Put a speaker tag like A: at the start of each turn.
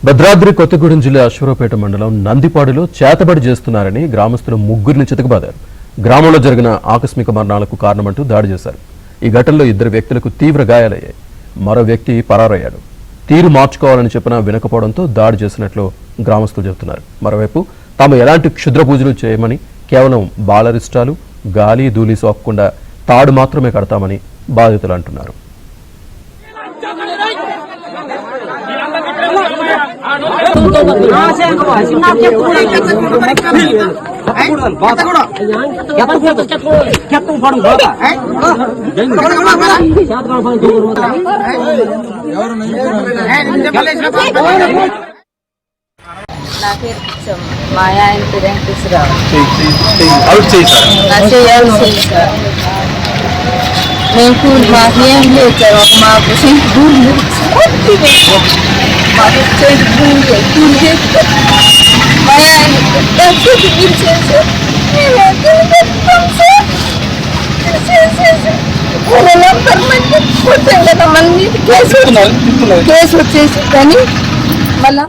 A: భద్రాద్రి కొత్తగూడెం జిల్లా అశ్వరావుపేట మండలం నందిపాడులో చేతబడి చేస్తున్నారని గ్రామస్తులు ముగ్గురిని చితకబాదారు. గ్రామంలో జరిగిన ఆకస్మిక మరణాలకు కారణమంటూ దాడి చేశారు. ఈ ఘటనలో 2 వ్యక్తులకు తీవ్ర గాయాలయ్యాయి. మరో వ్యక్తి పరారయ్యాడు. తీరు మార్చుకోవాలని చెప్పినా వినకపోవడంతో దాడి చేసినట్లు గ్రామస్తులు చెబుతున్నారు. మరోవైపు తాము ఎలాంటి క్షుద్ర పూజలు చేయమని, కేవలం బాలరిష్టాలు, గాలి ధూళి సోకకుండా తాడు మాత్రమే కడతామని బాధితులు అంటున్నారు.
B: నా పేరు మాయా ఇంటి వెంకటేశ్వరరావు. మేము మాకు ఏం లేదు సార్, మాకు సెంటు భూమి మాకు సెంటు భూమి మా ఆయన కేసు వచ్చేసి కానీ మళ్ళా